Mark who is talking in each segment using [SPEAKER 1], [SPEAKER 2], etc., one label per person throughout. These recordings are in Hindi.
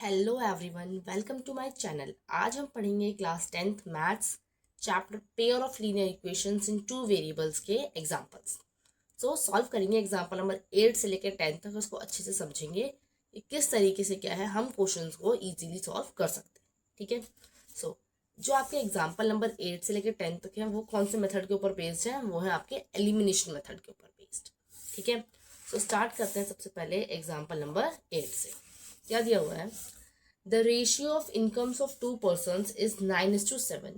[SPEAKER 1] Hello everyone, welcome to my channel. आज हम पढ़ेंगे class 10th maths chapter pair of linear equations in two variables के एग्जांपल्स। सो सॉल्व करेंगे एग्जांपल नंबर 8 से लेकर 10 तक। उसको अच्छे से समझेंगे कि किस तरीके से क्या है हम क्वेश्चंस को इजीली सॉल्व कर सकते हैं। ठीक है। सो जो आपके एग्जाम्पल नंबर 8 से लेकर 10 तक है वो कौन से मेथड के ऊपर बेस्ड है? वो है आपके एलिमिनेशन मेथड के ऊपर बेस्ड। ठीक है। सो स्टार्ट करते हैं सबसे पहले एग्जाम्पल नंबर 8 से। क्या दिया हुआ है? The ratio of incomes of two persons is 9:7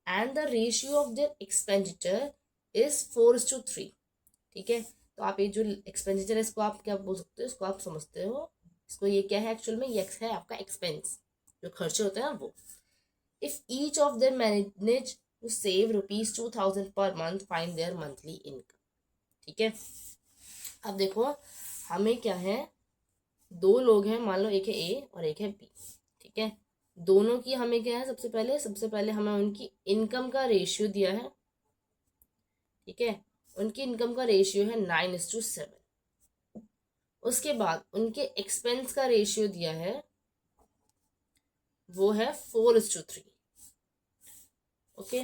[SPEAKER 1] and the ratio of their expenditure is 4:3। ठीक है। तो आप ये जो एक्सपेंडिचर है इसको आप क्या बोल सकते हो? इसको आप समझते हो, इसको ये क्या है एक्चुअल में? ये है आपका एक्सपेंस, जो खर्चे होते हैं वो। If each of them manage to save ₹2000 per month, find their monthly income. ठीक है। अब देखो हमें क्या है, दो लोग हैं, मान लो एक है ए और एक है बी। ठीक है। दोनों की हमें क्या है, सबसे पहले हमें उनकी इनकम का रेशियो दिया है। ठीक है। उनकी इनकम का रेशियो है 9:7। उसके बाद उनके एक्सपेंस का रेशियो दिया है, वो है 4:3। ओके।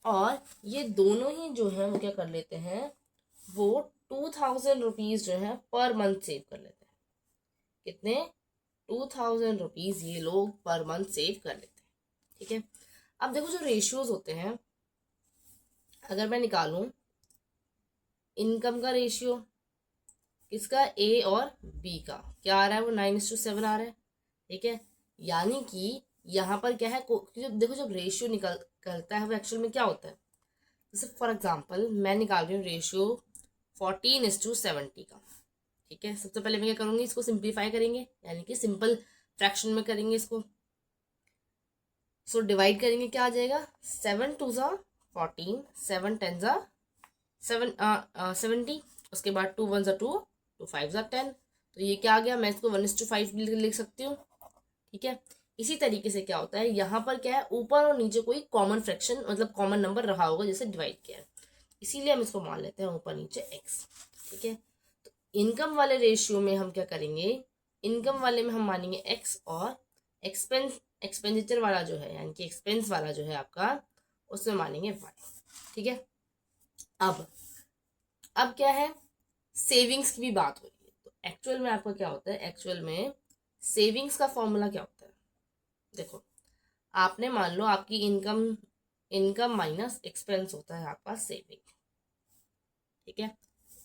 [SPEAKER 1] और ये दोनों ही जो है वो क्या कर लेते हैं, वो 2000 रुपीज जो है पर मंथ सेव कर लेते हैं। कितने? 2000 रुपीज ये लोग पर मंथ सेव कर लेते हैं। ठीक है। अब देखो जो रेशियोज होते हैं, अगर मैं निकालूं इनकम का रेशियो किसका, ए और बी का, क्या आ रहा है? वो 9:7 आ रहा है। ठीक है। यानी कि यहाँ पर क्या है, देखो जब रेशियो निकलता है वो एक्चुअल में क्या होता है। जैसे फॉर एग्जाम्पल मैं निकाल रही हूँ रेशियो 14:70 का। ठीक है। सबसे पहले मैं क्या करूंगी, इसको सिंप्लीफाई करेंगे, यानी कि सिंपल फ्रैक्शन में करेंगे इसको। सो डिवाइड करेंगे, क्या आ जाएगा? 7 2 14, 7 10 70। उसके बाद 2 1 2, 2 5 10। तो ये क्या आ गया, मैं इसको 1:5 लिख सकती हूँ। ठीक है। इसी तरीके से क्या होता है, यहाँ पर क्या है, ऊपर और नीचे कोई कॉमन फ्रैक्शन मतलब कॉमन नंबर रहा होगा जैसे डिवाइड किया है, इसीलिए हम इसको मान लेते हैं ऊपर नीचे एक्स। ठीक है। तो इनकम वाले रेशियो में हम क्या करेंगे, इनकम वाले में हम मानेंगे एक्स, और एक्सपेंडिचर वाला जो है यानी कि एक्सपेंस वाला जो है आपका, उसमें मानेंगे वाई। ठीक है। अब क्या है, सेविंग्स की भी बात हो रही है। तो एक्चुअल में आपका क्या होता है, एक्चुअल में सेविंग्स का फॉर्मूला क्या होता है? देखो आपने मान लो आपकी इनकम इनकम माइनस एक्सपेंस होता है आपका सेविंग। ठीक है।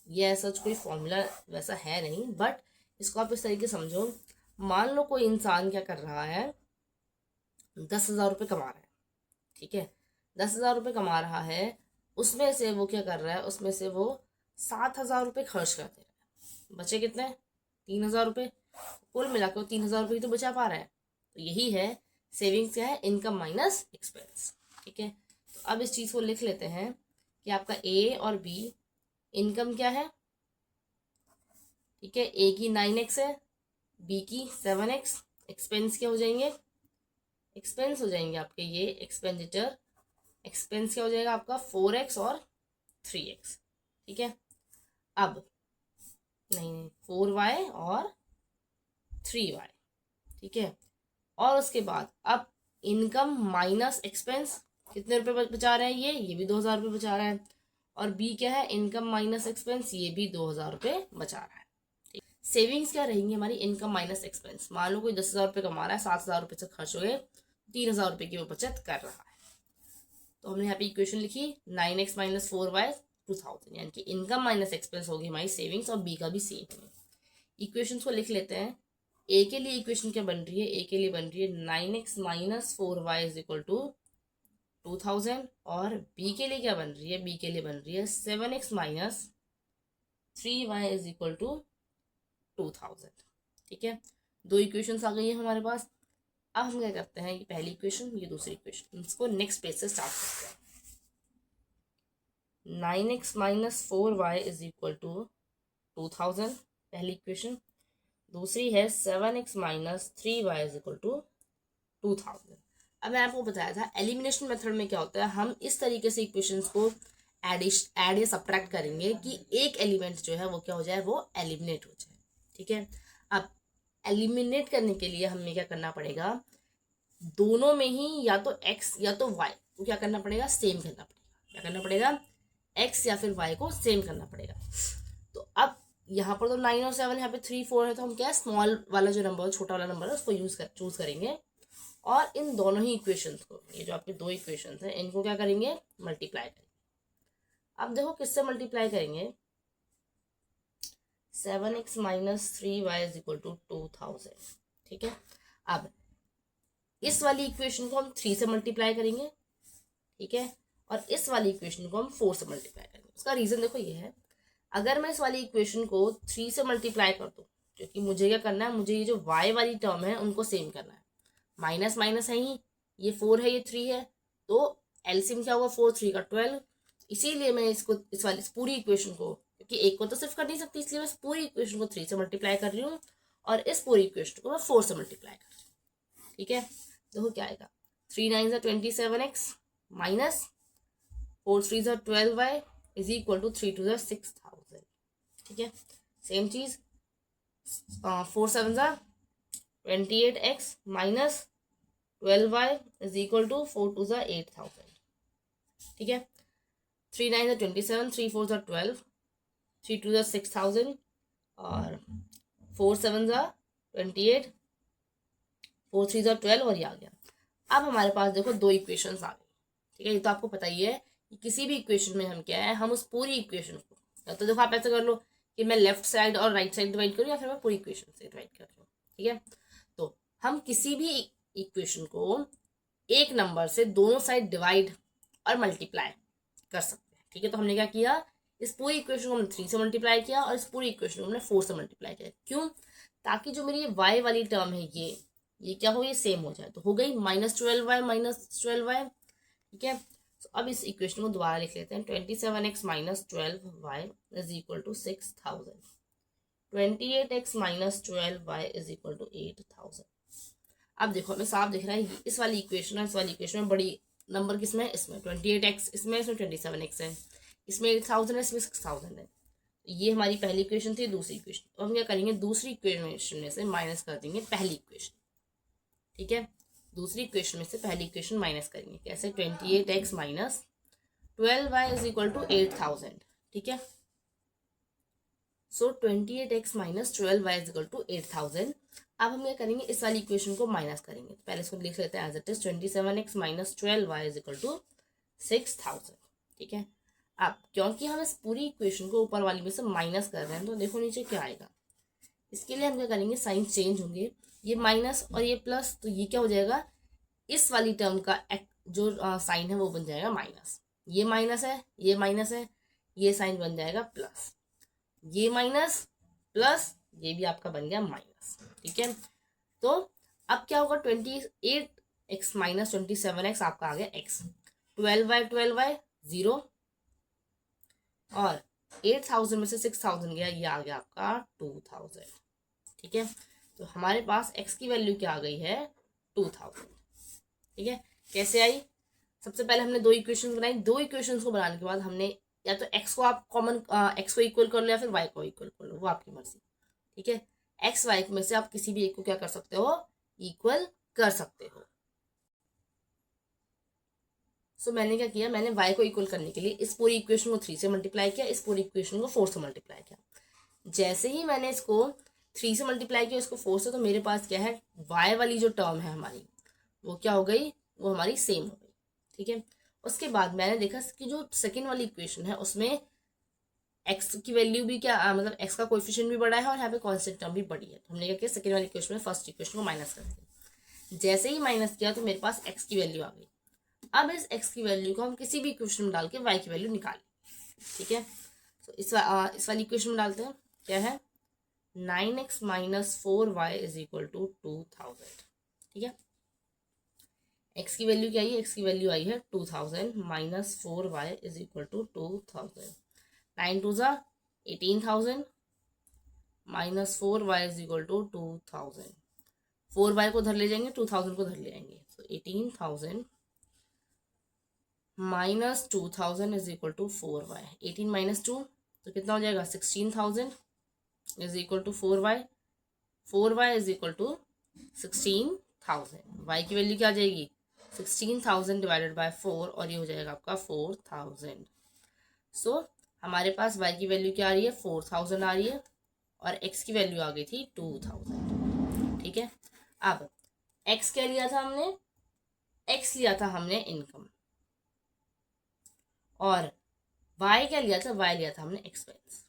[SPEAKER 1] ये ऐसा कोई फॉर्मूला वैसा है नहीं, बट इसको आप इस तरीके समझो। मान लो कोई इंसान क्या कर रहा है, 10,000 रुपये कमा रहा है। ठीक है। 10,000 रुपये कमा रहा है, उसमें से वो क्या कर रहा है, उसमें से वो 7,000 रुपये खर्च कर दे रहा है। बचे कितने? 3,000 रुपये। कुल मिलाकर 3,000 रुपये तो बचा पा रहा है। तो यही है सेविंग्स, क्या है, इनकम माइनस एक्सपेंस। ठीक है। तो अब इस चीज को लिख लेते हैं कि आपका ए और बी इनकम क्या है। ठीक है। ए की 9x है, बी की 7x। एक्सपेंस क्या हो जाएंगे, एक्सपेंस हो जाएंगे आपके ये एक्सपेंडिचर। एक्सपेंस क्या हो जाएगा आपका 4x और 3x। ठीक है। अब नहीं 4y और 3y। ठीक है। और उसके बाद अब इनकम माइनस एक्सपेंस, कितने रुपए बचा रहे हैं, ये भी 2,000 रुपये बचा रहा है। और बी क्या है, इनकम माइनस एक्सपेंस, ये भी 2,000 रुपये बचा रहा है। ठीक। सेविंग्स क्या रहेंगी हमारी, इनकम माइनस एक्सपेंस। मान लो कोई 10,000 रुपये कमा रहा है, 7,000 रुपये से खर्च हो गए, 3,000 रुपये की वो बचत कर रहा है। तो हमने यहाँ पे इक्वेशन लिखी 9x - 4y 2,000, यानी कि इनकम माइनस एक्सपेंस होगी हमारी सेविंग्स, और बी का भी सेम है। इक्वेशंस को लिख लेते हैं। ए के लिए इक्वेशन क्या बन रही है, ए के लिए बन रही है 9x - 4y = 2,000। और बी के लिए क्या बन रही है, बी के लिए बन रही है 7x - 3y = 2,000। ठीक है। दो इक्वेशंस आ गई है हमारे पास। अब हम क्या करते हैं, ये पहली इक्वेशन, ये दूसरी इक्वेशन, इसको नेक्स्ट पेज से स्टार्ट करते हैं। 9x - 4y = 2,000 पहली इक्वेशन। दूसरी है 7x - 3y = 2,000। अब मैं आपको बताया था एलिमिनेशन मेथड में क्या होता है, हम इस तरीके से इक्वेशंस को ऐड या सब्ट्रैक्ट करेंगे कि एक एलिमेंट जो है वो क्या हो जाए, वो एलिमिनेट हो जाए। ठीक है। अब एलिमिनेट करने के लिए हमें क्या करना पड़ेगा, दोनों में ही या तो x या तो y को क्या करना पड़ेगा, सेम करना पड़ेगा। क्या करना पड़ेगा, x या फिर y को सेम करना पड़ेगा। तो अब यहाँ पर तो 9 और 7, यहाँ पे 3 4 है, तो हम क्या स्मॉल वाला जो नंबर, छोटा वाला नंबर है, उसको चूज करेंगे और इन दोनों ही इक्वेशंस को, ये जो आपके दो इक्वेशंस हैं, इनको क्या करेंगे, मल्टीप्लाई करेंगे। अब देखो किससे मल्टीप्लाई करेंगे, 7x minus 3y is equal to 2000। ठीक है, अब इस वाली इक्वेशन को हम 3 से मल्टीप्लाई करेंगे, ठीक है, और इस वाली इक्वेशन को हम 4 से मल्टीप्लाई करेंगे। उसका रीजन देखो ये है, अगर मैं इस वाली इक्वेशन को 3 से मल्टीप्लाई कर दूं, क्योंकि मुझे क्या करना है, मुझे ये जो y वाली टर्म है उनको सेम करना है। माइनस माइनस है ही, ये 4 है, ये 3 है, तो एलसीएम क्या होगा, 4 3 का 12। इसीलिए मैं इसको इस वाली पूरी इक्वेशन को, क्योंकि एक को तो सिर्फ कर नहीं सकती, इसलिए मैं पूरी इक्वेशन को 3 से मल्टीप्लाई कर रही हूँ और इस पूरी इक्वेशन को मैं 4 से मल्टीप्लाई कर रही हूँ। ठीक है, देखो क्या आएगा, 3 9 27x minus 4 3 12y is equal to 3 2 6000। ठीक है, सेम चीज 4 7 28x minus 12y is equal to 4 2 8000। ठीक है, 3 9 27, 3 4 12, 3 2 6000 और 4 7 28, 4 3 12 और ये आ गया। अब हमारे पास देखो दो इक्वेशंस आ गई। ठीक है, ये तो आपको पता ही है कि किसी भी इक्वेशन में हम क्या है, हम उस पूरी इक्वेशन को, या तो देखो आप ऐसा कर लो कि मैं लेफ्ट साइड और राइट साइड डिवाइड करूँ, या फिर मैं पूरी इक्वेशन से डिवाइड कर रही हूँ। ठीक है, तो हम किसी भी इक्वेशन को एक नंबर से दोनों साइड डिवाइड और मल्टीप्लाई कर सकते हैं। ठीक है, तो हमने क्या किया, इस पूरी इक्वेशन को हमने 3 से मल्टीप्लाई किया और इस पूरी इक्वेशन को हमने 4 से मल्टीप्लाई किया। क्यों, ताकि जो मेरी y वाली टर्म है ये क्या हो, ये सेम हो जाए। तो हो गई -12y माइनस 12y। ठीक है, तो अब इस इक्वेशन को दोबारा लिख लेते हैं, 27x minus 12y is equal to 6000, 28x minus 12y is equal to 8000। अब देखो हमें साफ दिख रहा है, इस वाली इक्वेशन और इस वाली इक्वेशन में बड़ी नंबर किसमें है, इसमें 28x, इसमें 27x है, इसमें 8000 है, इसमें 6000 है। ये हमारी पहली इक्वेशन थी। दूसरी इक्वेशन, तो हम क्या करेंगे, दूसरी इक्वेशन में से माइनस कर देंगे पहली इक्वेशन। ठीक है, दूसरी इक्वेशन में से पहली इक्वेशन माइनस करेंगे, कैसे, 28x minus 12y is equal to 8000। ठीक है, so 28x minus 12y is equal to 8000। अब हम क्या करेंगे, इस वाली इक्वेशन को माइनस करेंगे, तो पहले इसको लिख लेते हैं as it is, 27x minus 12y is equal to 6000। ठीक है, अब क्योंकि हम इस पूरी इक्वेशन को ऊपर वाली में से माइनस कर रहे हैं, तो देखो नीचे क्या आएगा। इसके लिए हम क्या करेंगे, साइन चेंज होंगे, ये माइनस और ये प्लस, तो ये क्या हो जाएगा, इस वाली टर्म का जो साइन है वो बन जाएगा माइनस। ये माइनस है, ये माइनस है, ये साइन बन जाएगा प्लस, ये माइनस प्लस, ये भी आपका बन गया माइनस। ठीक है, तो अब क्या होगा, 28x माइनस 27x आपका आ गया x, 12y 0 और 8000 में से 6000 गया, ये आ गया आपका 2000। ठीक है, तो हमारे पास x की वैल्यू क्या आ गई है, 2000। ठीक है, कैसे आई, सबसे पहले हमने दो इक्वेशंस बनाई, दो इक्वेशंस को बनाने के बाद हमने या तो x को आप कॉमन x को इक्वल कर लो या फिर y को इक्वल कर लो, वो आपकी मर्जी। ठीक है, x y में से आप किसी भी एक को क्या कर सकते हो, इक्वल कर सकते हो। सो मैंने क्या किया, मैंने y को इक्वल करने के लिए इस पूरी इक्वेशन को 3 से मल्टीप्लाई किया, इस पूरी इक्वेशन को 4 से मल्टीप्लाई किया। जैसे ही मैंने इसको 3 से मल्टीप्लाई किया, इसको 4 से, तो मेरे पास क्या है, y वाली जो टर्म है हमारी, वो क्या हो गई, वो हमारी सेम हो गई। ठीक है, उसके बाद मैंने देखा कि जो सेकेंड वाली इक्वेशन है उसमें x की वैल्यू भी क्या मतलब x का कोएफिशिएंट भी बड़ा है और यहाँ पे कांस्टेंट टर्म भी बड़ी है। तो हमने क्या किया, सेकेंड वाली इक्वेशन में फर्स्ट इक्वेशन को माइनस कर दिया। जैसे ही माइनस किया तो मेरे पास x की वैल्यू आ गई। अब इस x की वैल्यू को हम किसी भी इक्वेशन में डाल के y की वैल्यू निकालें। ठीक है, तो इस वाली इक्वेशन में डालते हैं, क्या है, 9x minus 4y is equal to 2000। ठीक है, x की वैल्यू क्या आई है, x की वैल्यू आई है 2000 minus 4y is equal to 2000, 9 2 18,000 minus 4y is equal to 2000, 4y को धर ले जाएंगे, 2000 को धर ले जाएंगे, तो 18,000 minus 2000 is equal to 4y, 18 minus 2 तो कितना हो जाएगा, 16,000 is equal to 4y, 4y is equal to 16,000। y की वैल्यू क्या आ जाएगी 16,000 डिवाइडेड बाय 4 और ये हो जाएगा आपका 4,000। सो हमारे पास y की वैल्यू क्या आ रही है 4,000 आ रही है और x की वैल्यू आ गई थी 2,000। ठीक है, अब x क्या लिया था हमने, x लिया था हमने इनकम, और y क्या लिया था, y लिया था हमने एक्सपेंस।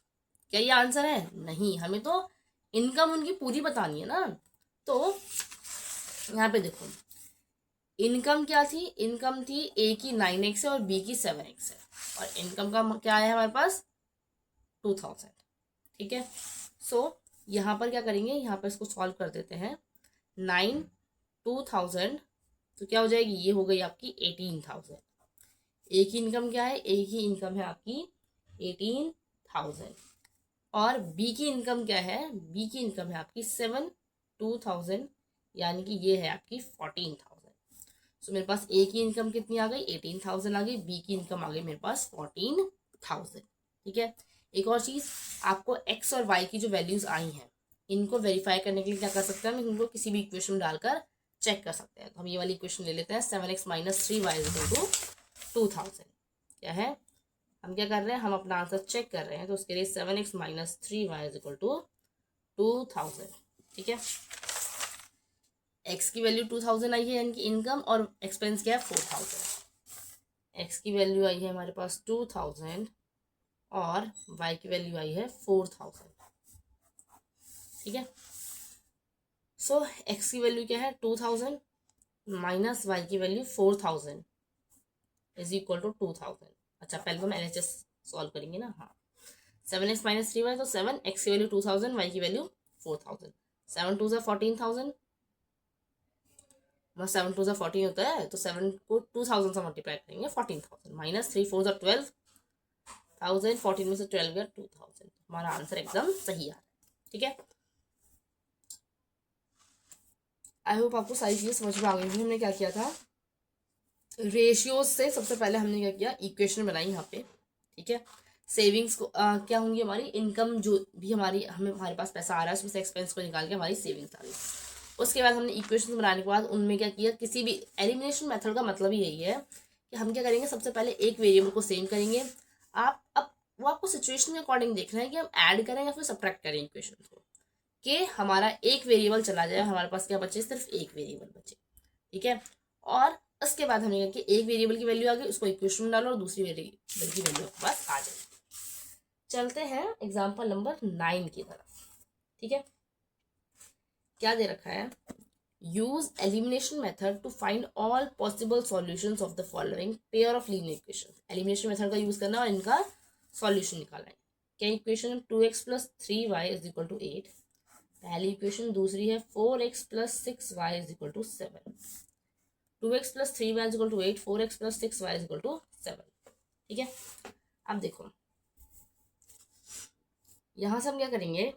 [SPEAKER 1] क्या ये आंसर है? नहीं, हमें तो इनकम उनकी पूरी बतानी है ना। तो यहाँ पे देखो इनकम क्या थी, इनकम थी ए की 9x है और बी की 7x है, और इनकम का क्या है हमारे पास 2,000। ठीक है, सो यहाँ पर क्या करेंगे, यहाँ पर इसको सॉल्व कर देते हैं। 9 2,000 तो क्या हो जाएगी, ये हो गई आपकी 18,000। ए की इनकम क्या है, ए की इनकम है आपकी 18,000 और बी की इनकम क्या है, बी की इनकम है आपकी 2,000 यानी कि ये है आपकी 14,000। सो मेरे पास ए की इनकम कितनी आ गई 18,000 आ गई, बी की इनकम आ गई मेरे पास 14,000। ठीक है, एक और चीज, आपको एक्स और वाई की जो वैल्यूज आई हैं इनको वेरीफाई करने के लिए क्या कर सकते हैं, हम इनको किसी भी इक्वेशन में डालकर चेक कर सकते हैं। तो हम ये वाली इक्वेशन ले लेते हैं, 7x minus 3y is equal to 2,000। क्या है, हम क्या कर रहे हैं, हम अपना आंसर चेक कर रहे हैं, तो उसके लिए 7x minus 3y is equal to 2,000। ठीक है, x की वैल्यू 2,000 आई है यानी कि इनकम, और एक्सपेंस क्या है 4,000। x की वैल्यू आई है हमारे पास 2,000 और y की वैल्यू आई है 4,000। ठीक है, सो x की वैल्यू क्या है 2,000 माइनस y की वैल्यू 4,000 इज इक्वल टू 2,000। अच्छा, पहले तो हम LHS सॉल्व करेंगे ना। हाँ, 7x माइनस 3y, तो 7, x की वैल्यू 2,000, y की वैल्यू 4,000। 7 2 ज़ा 14,000, 7 2 ज़ा 14 होता है, तो 7 को 2,000 से मल्टीप्लाई करेंगे 14,000, माइनस 3 4 ज़ा 12,000, 14 में से 12 गया 2,000। हमारा आंसर एकदम सही आ रहा है। ठीक है, आई होप आपको सारी चीज़ें समझ में आ गई थी। हमने क्या किया था, रेशियोज से सबसे पहले हमने क्या किया, इक्वेशन बनाई यहाँ पे। ठीक है, सेविंग्स को क्या होंगी हमारी इनकम, जो भी हमारे पास पैसा आ रहा है उसमें से एक्सपेंस को निकाल के हमारी सेविंग्स आ रही है। उसके बाद हमने इक्वेशन बनाने के बाद उनमें क्या किया, किसी भी एलिमिनेशन मेथड का मतलब ही यही है कि हम क्या करेंगे, सबसे पहले एक वेरिएबल को सेव करेंगे। आप अब वो आपको सिचुएशन के अकॉर्डिंग देखना है कि हम ऐड करें या फिर सब्ट्रैक्ट करें इक्वेशन को, कि हमारा एक वेरिएबल चला जाए, हमारे पास क्या बचे, सिर्फ एक वेरिएबल बचे। ठीक है, और उसके बाद हमने कहा कि एक वेरिएबल की वैल्यू आ गई, उसको इक्वेशन में डालो और दूसरी वेरिएबल की वैल्यू आपके पास आ जाएगी। चलते हैं एग्जाम्पल नंबर 9 की तरफ। ठीक है, क्या दे रखा है, use elimination method to find all possible solutions of the following pair of linear equations. Elimination method का यूज करना और इनका सॉल्यूशन निकालना है। क्या equation 2x plus 3y is equal to 8, पहली इक्वेशन। दूसरी है 4x plus 6y is equal to 7। 2x plus 3y is equal to 8, 4x plus 6y is equal to 7। ठीक है, अब देखो यहां से हम क्या करेंगे,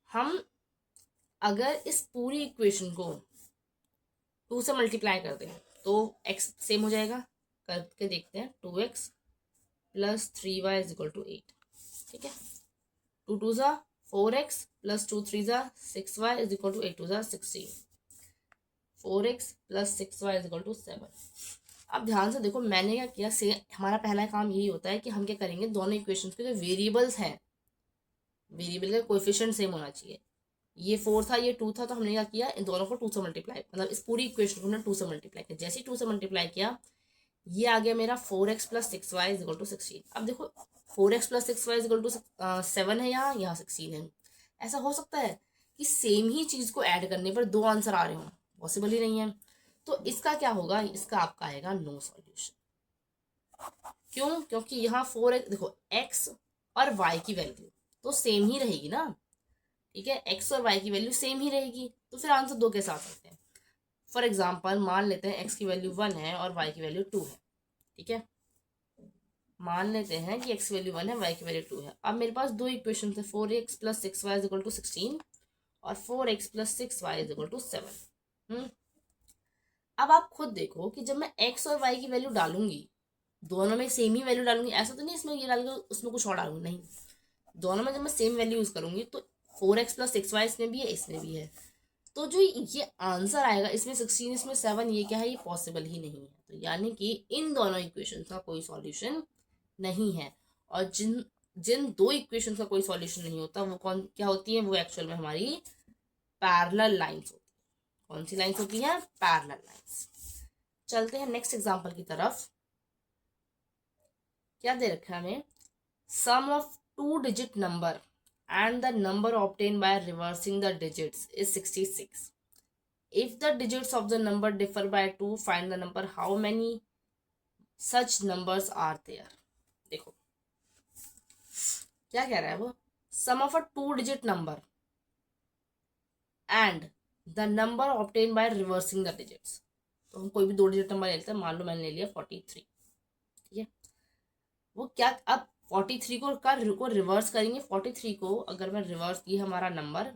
[SPEAKER 1] हम अगर इस पूरी इक्वेशन को 2 से मल्टीप्लाई कर दें तो x सेम हो जाएगा, करके देखते हैं। 2x plus 3y is equal to 8। ठीक है, 2 2 ज़ा 4x प्लस 2 3 ज़ा 6y इज इक्वल टू 8 2 ज़ा 16। 4x plus 6y is equal to 7। अब ध्यान से देखो, मैंने क्या किया, से हमारा पहला काम यही होता है कि हम क्या करेंगे, दोनों इक्वेशंस के जो वेरिएबल्स हैं, वेरिएबल का कोएफिशिएंट सेम होना चाहिए। ये 4 था, ये 2 था, तो हमने क्या किया, इन दोनों को 2 से मल्टीप्लाई, मतलब इस पूरी इक्वेशन को हमने 2 से मल्टीप्लाई किया। जैसे ही 2 से मल्टीप्लाई किया, ये आ गया मेरा 4x plus 6y is equal to 16। अब देखो 4x plus 6y is equal to 7 है, यहाँ 16 है। ऐसा हो सकता है कि सेम ही चीज को ऐड करने पर दो आंसर आ रहे हो, पॉसिबल ही नहीं है। तो इसका क्या होगा, इसका आपका आएगा नो सॉल्यूशन। क्यों, क्योंकि यहाँ 4x देखो, x और y की वैल्यू तो सेम ही रहेगी ना। ठीक है, x और y की वैल्यू सेम ही रहेगी, तो फिर आंसर दो कैसे आ सकते हैं। फॉर एग्जाम्पल मान लेते हैं x की वैल्यू 1 है और y की वैल्यू 2 है। ठीक है, मान लेते हैं कि x की वैल्यू 1 है, y की वैल्यू 2 है। अब मेरे पास दो इक्वेशन है, 4x plus 6y is equal to 16 और 4x plus 6y is equal to 7। अब आप खुद देखो कि जब मैं x और y की वैल्यू डालूंगी, दोनों में सेम ही वैल्यू डालूंगी, ऐसा तो नहीं इसमें ये डालूंगी उसमें कुछ और डालूंगी, नहीं, दोनों में जब मैं सेम वैल्यू यूज करूंगी तो 4x+6y इसमें भी है, इसमें भी है। तो जो ये आंसर आएगा इसमें 16, इसमें 7, ये क्या है, ये पॉसिबल ही नहीं है। तो यानी कि इन दोनों इक्वेशन का कोई सॉल्यूशन नहीं है। और जिन जिन दो इक्वेशन का कोई सॉल्यूशन नहीं होता वो क्या होती है, वो एक्चुअल में हमारी पैरेलल लाइंस होती है। कौन सी लाइंस होती है, पैरेलल लाइंस। चलते हैं नेक्स्ट एग्जांपल की तरफ। क्या दे रखा है हमें, sum of 2-digit number and the number obtained by reversing the digits is 66. If the digits of the number differ by 2, find the number. How many such numbers are there? देखो क्या कह रहा है वो, sum of a 2-digit number and the number obtained by reversing the digits. तो हम कोई भी 2 डिजिट नंबर ले लेते हैं, मान लो मैंने ले लिया 43, ठीक है। वो क्या, अब 43 को रिवर्स करेंगे। 43 को अगर मैं रिवर्स, ये हमारा नंबर,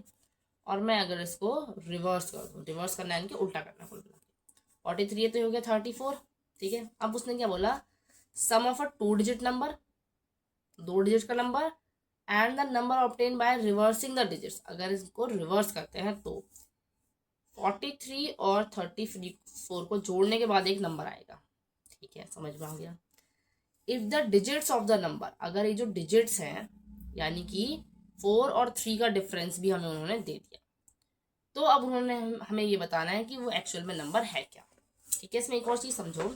[SPEAKER 1] और मैं अगर इसको रिवर्स कर दूँ, रिवर्स करना है इनके उल्टा करना, कुल मिला के 43 है तो हो गया 34, ठीक है। अब उसने क्या बोला, sum of a 2-digit number, 2 digit का number, and the number obtain by reversing the digits, अगर इसको रिवर्स करते हैं तो 43 और 34 को जोड़ने के बाद एक नंबर आएगा, ठीक है, समझ में आ गया। If the digits of the number, अगर ये जो डिजिट्स हैं यानी कि 4 और 3 का डिफरेंस भी हमें उन्होंने दे दिया, तो अब उन्होंने हमें ये बताना है कि वो एक्चुअल में नंबर है क्या, ठीक है। इसमें एक और चीज समझो,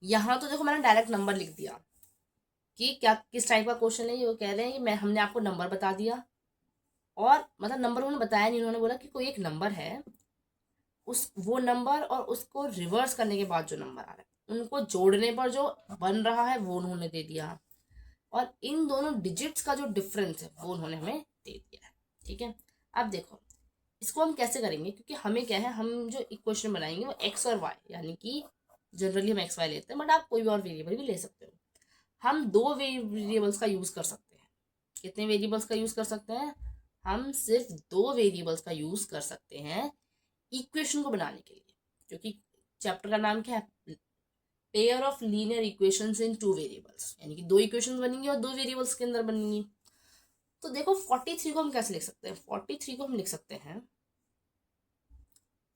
[SPEAKER 1] यहाँ तो देखो मैंने डायरेक्ट नंबर लिख दिया कि क्या किस टाइप का क्वेश्चन है। ये वो कह रहे हैं कि हमने आपको नंबर बता दिया, और मतलब नंबर उन्होंने बताया नहीं, उन्होंने बोला कि कोई एक नंबर है, वो नंबर और उसको रिवर्स करने के बाद जो नंबर आ रहा है, उनको जोड़ने पर जो बन रहा है वो उन्होंने दे दिया, और इन दोनों डिजिट्स का जो डिफरेंस है वो उन्होंने हमें दे दिया है, ठीक है। अब देखो इसको हम कैसे करेंगे, क्योंकि हमें क्या है, हम जो इक्वेशन बनाएंगे वो एक्स और वाई, यानी कि जनरली हम एक्स वाई लेते हैं, बट आप कोई भी और वेरिएबल भी ले सकते हो। हम 2 वेरिएबल्स का यूज कर सकते हैं। कितने वेरिएबल्स का यूज कर सकते हैं, हम सिर्फ 2 वेरिएबल्स का यूज कर सकते हैं इक्वेशन को बनाने के लिए, क्योंकि चैप्टर का नाम क्या है, pair of linear equations in 2 variables, यानी कि 2 इक्वेशंस बनेंगी और 2 वेरिएबल्स के अंदर बनेंगी। तो देखो 43 को हम कैसे लिख सकते हैं, 43 को हम लिख सकते हैं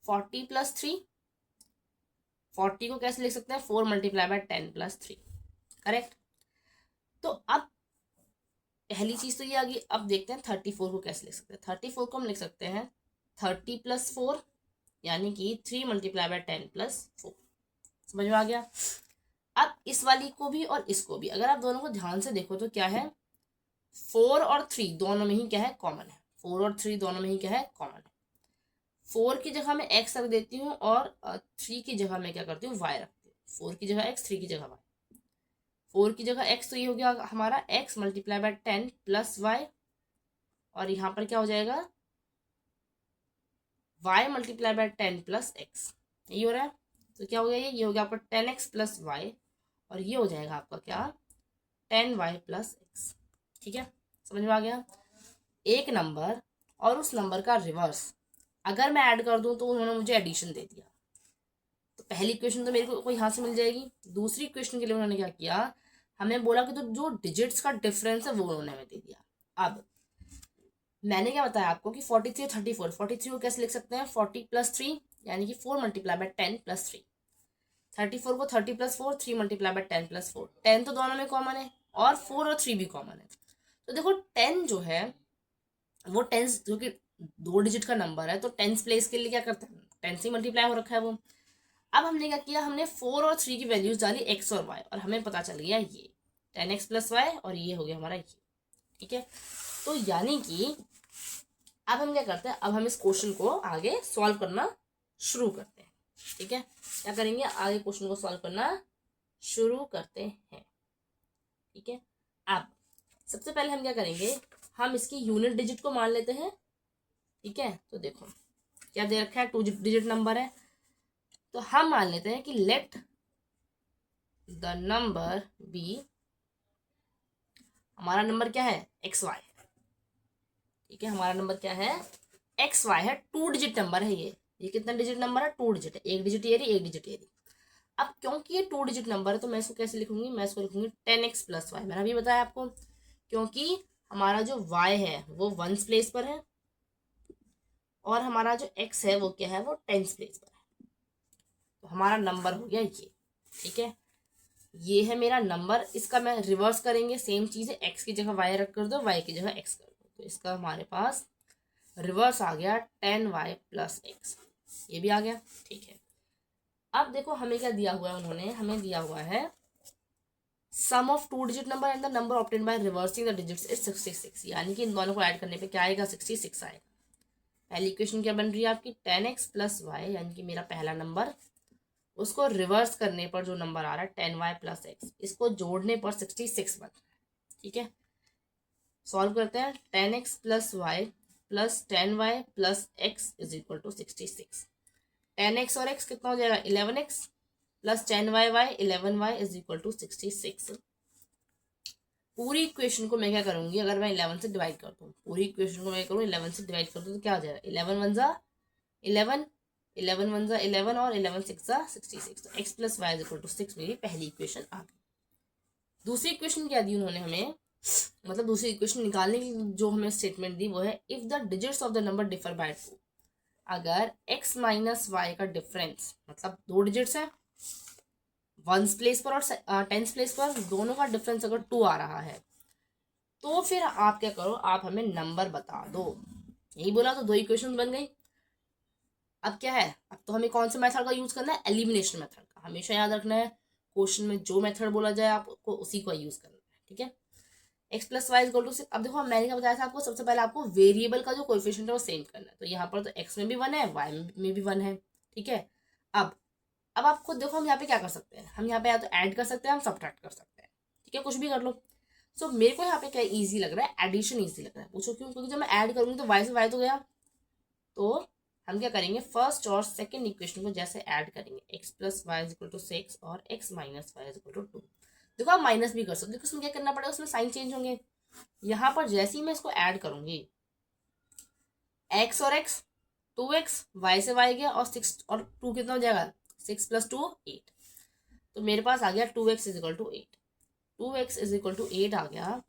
[SPEAKER 1] 40 + 3। 40 को कैसे लिख सकते हैं, 4 × 10 + 3, करेक्ट। तो अब पहली चीज तो ये आ गई। अब देखते हैं 34 को कैसे लिख सकते हैं। 34 को हम लिख सकते हैं 30 + 4, यानी कि 3 × 10 + 4। समझ में आ गया। अब इस वाली को भी और इसको भी अगर आप दोनों को ध्यान से देखो तो क्या है, 4 और 3 दोनों में ही क्या है, कॉमन है। 4 और 3 दोनों में ही क्या है, कॉमन है। 4 की जगह मैं x रख देती हूँ और 3 की जगह मैं क्या करती हूँ, y रखती हूँ। 4 की जगह x, 3 की जगह y। 4 की जगह x तो ये हो गया हमारा x × 10 + y, और यहाँ पर क्या हो जाएगा, y × 10 + x, यही हो रहा है। तो क्या हो गया, ये हो गया आपका 10x + y, और ये हो जाएगा आपका क्या, 10y + x, ठीक है। समझ में आ गया। एक नंबर और उस नंबर का रिवर्स अगर मैं ऐड कर दूं तो उन्होंने मुझे एडिशन दे दिया, तो पहली इक्वेशन तो मेरे को यहाँ से मिल जाएगी। दूसरी इक्वेशन के लिए उन्होंने क्या किया, हमें बोला कि तो जो डिजिट्स का डिफरेंस है वो उन्होंने हमें दे दिया। अब मैंने क्या बताया आपको कि 43 34, 43 को कैसे लिख सकते हैं, 40 + 3, यानी कि 4 × 10 + 3। 34 को 30 + 4, 3 × 10 + 4। 10 तो दोनों में कॉमन है और 4 और 3 भी कॉमन है। तो देखो 10 जो है वो 10 जो कि 2 डिजिट का नंबर है, तो 10 प्लेस के लिए क्या करते हैं, 10 से मल्टीप्लाई हो रखा है वो। अब हमने क्या किया, हमने 4 और 3 की वैल्यूज डाली x और y, और हमें पता चल गया ये 10x + y, और ये हो गया हमारा ये, ठीक है। तो यानी कि अब हम क्या करते हैं, अब हम इस क्वेश्चन को आगे सॉल्व करना शुरू करते हैं, ठीक है। क्या करेंगे, आगे क्वेश्चन को सॉल्व करना शुरू करते हैं, ठीक है। अब सबसे पहले हम क्या करेंगे, हम इसकी यूनिट डिजिट को मान लेते हैं, ठीक है। तो देखो क्या दे रखा है, 2 डिजिट नंबर है, तो हम मान लेते हैं कि लेट द नंबर बी, हमारा नंबर क्या है, XY, ठीक है। हमारा नंबर क्या है, XY है, 2 डिजिट नंबर है ये कितना डिजिट नंबर है, 2 डिजिट है। एक डिजिट ये रही, एक डिजिट ये रही। अब क्योंकि ये 2 डिजिट नंबर है तो मैं इसको कैसे लिखूंगी, मैं इसको लिखूंगी 10x + y। मैंने अभी बताया आपको, क्योंकि हमारा जो y है वो 1s प्लेस पर है और हमारा जो x है वो क्या है, वो 10s प्लेस पर है। तो हमारा नंबर हो गया ये, ठीक है। ये है मेरा नंबर, इसका मैं रिवर्स करेंगे, सेम चीज़ है, x की जगह y रख कर दो, y की जगह x कर दो, तो इसका हमारे पास रिवर्स आ गया 10y प्लस x, ये भी आ गया, ठीक है। अब देखो हमें क्या दिया हुआ है, उन्होंने हमें दिया हुआ है sum of two digit number and the number obtained by reversing the digits is 66, यानी कि इन दोनों को ऐड करने पे क्या आएगा, 66 आएगा। पहली इक्वेशन क्या बन रही है आपकी, 10x प्लस वाई, यानी कि मेरा पहला नंबर, उसको रिवर्स करने पर जो नंबर आ रहा है 10y प्लस एक्स, इसको जोड़ने पर 66 बन रहा है, ठीक है। सॉल्व करते हैं, 10x plus y plus 10y plus x is equal to 66। 10x और x कितना हो जाएगा, 11x plus 10y y 11y is equal to 66। पूरी इक्वेशन को मैं क्या करूंगी, अगर मैं 11 से डिवाइड कर दूँ, पूरी इक्वेशन को मैं करूँ 11 से डिवाइड कर दूँ तो क्या हो जाएगा, 11 वन जा 11, 11 वन जा 11 और 11 सिक्स जा 66। तो x plus y is equal to 6 मेरी पहली इक्वेशन आ गई। दूसरी इक्वेशन क्या दी उन्होंने हमें, मतलब दूसरी इक्वेशन निकालने की जो हमें स्टेटमेंट दी वो है, if the digits of the number differ by 2, अगर x माइनस वाई का डिफरेंस, मतलब दो डिजिट्स है, 1s प्लेस पर और 10s प्लेस पर, दोनों का डिफरेंस अगर 2 आ रहा है, तो फिर आप क्या करो, आप हमें नंबर बता दो। यही बोला, तो दो इक्वेशन बन गई। अब क्या है, अब तो हमें कौन से मेथड का यूज करना है, एलिमिनेशन मेथड का। हमेशा याद रखना है, क्वेश्चन में जो मेथड बोला जाए आपको उसी को यूज करना है, ठीक है। x plus y equal to 6। अब देखो मैंने क्या बताया था आपको, सबसे पहले आपको वेरिएबल का जो कोएफिशिएंट है वो सेम करना है। तो यहाँ पर तो x में भी 1 है, y में भी 1 है, ठीक है। अब आप खुद देखो, हम यहाँ पे क्या कर सकते हैं, हम यहाँ पे या तो ऐड कर सकते हैं, हम सब्ट्रैक्ट कर सकते हैं, ठीक है, कुछ भी कर लो। सो मेरे को यहाँ पे क्या इजी लग रहा है, एडिशन इजी लग रहा है। पूछो क्यों, क्योंकि जब मैं ऐड करूंगी तो y से y तो गया, तो हम क्या करेंगे, फर्स्ट और सेकंड इक्वेशन को जैसे ऐड करेंगे, x plus y is equal to 6 और x minus y is equal to 2। देखो आप माइनस भी कर सकते हो, देखो उसमें क्या करना पड़ेगा, उसमें साइन चेंज होंगे। यहाँ पर जैसे ही मैं इसको ऐड करूंगी, x और x 2x, y से y गया और 6 और 2 कितना हो जाएगा, 6 प्लस 2 8। तो मेरे पास आ गया 2x is equal to 8, 2x is equal to 8 आ गया।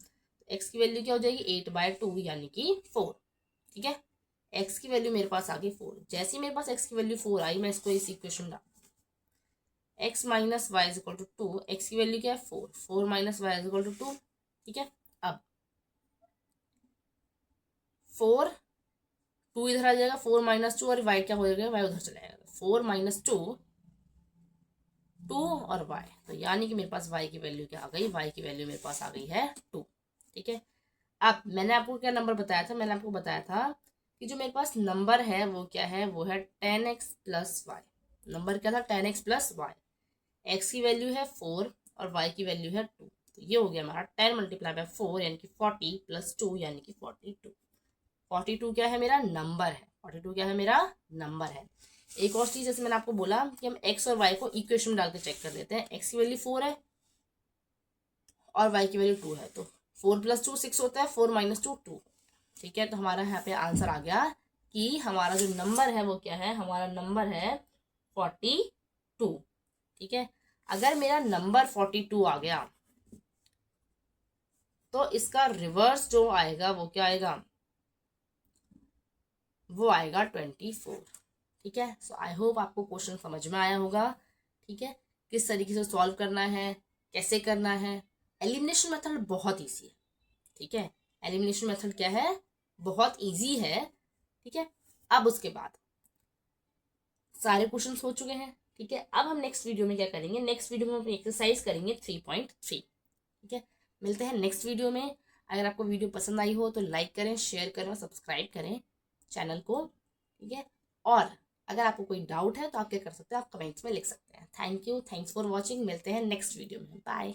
[SPEAKER 1] x की वैल्यू क्या हो जाएगी, 8/2 यानी कि 4, ठीक है। x की वैल्यू मेरे पास आ गई 4। जैसे ही मेरे पास x की वैल्यू 4 आई, मैं इसको इस इक्वेशन डाल, x minus y is equal to 2, x की वैल्यू क्या है 4, 4 minus y is equal to 2, ठीक है। अब 4 2 इधर आ जाएगा, 4 माइनस 2 और वाई क्या हो जाएगा, वाई उधर चला जाएगा, 4 माइनस 2 2 और y, तो यानी कि मेरे पास y की वैल्यू क्या आ गई, y की वैल्यू मेरे पास आ गई है 2, ठीक है। अब मैंने आपको क्या नंबर बताया था, मैंने आपको बताया था कि जो मेरे पास नंबर है वो क्या है, वो है 10x प्लस वाई। नंबर क्या था, 10x प्लस वाई, x की वैल्यू है 4 और y की वैल्यू है 2, तो ये हो गया हमारा 10 मल्टीप्लाई बाय 4 यानी कि 40 प्लस 2 यानी कि 42। 42 क्या है, मेरा नंबर है, 42 क्या है, मेरा नंबर है। एक और चीज, जैसे मैंने आपको बोला कि हम x और y को इक्वेशन में डाल के चेक कर लेते हैं। x की वैल्यू 4 है और y की वैल्यू 2 है, तो 4 प्लस 2 6 होता है, 4 माइनस 2 2, ठीक है। तो हमारा यहाँ पे आंसर आ गया कि हमारा जो नंबर है वो क्या है, हमारा नंबर है 42, ठीक है। अगर मेरा नंबर 42 आ गया तो इसका रिवर्स जो आएगा वो क्या आएगा, वो आएगा 24, ठीक है। सो आई होप आपको क्वेश्चन समझ में आया होगा, ठीक है, किस तरीके से सॉल्व करना है, कैसे करना है। एलिमिनेशन मेथड बहुत इजी है, ठीक है, एलिमिनेशन मेथड क्या है, बहुत इजी है, ठीक है। अब उसके बाद सारे क्वेश्चंस हो चुके हैं, ठीक है। अब हम नेक्स्ट वीडियो में क्या करेंगे, नेक्स्ट वीडियो में अपनी एक्सरसाइज करेंगे 3.3, ठीक है। मिलते हैं नेक्स्ट वीडियो में। अगर आपको वीडियो पसंद आई हो तो लाइक करें, शेयर करें और सब्सक्राइब करें चैनल को, ठीक है। और अगर आपको कोई डाउट है तो आप क्या कर सकते हैं, आप कमेंट्स में लिख सकते हैं। Thank you, thanks for watching. मिलते हैं नेक्स्ट वीडियो में, बाय।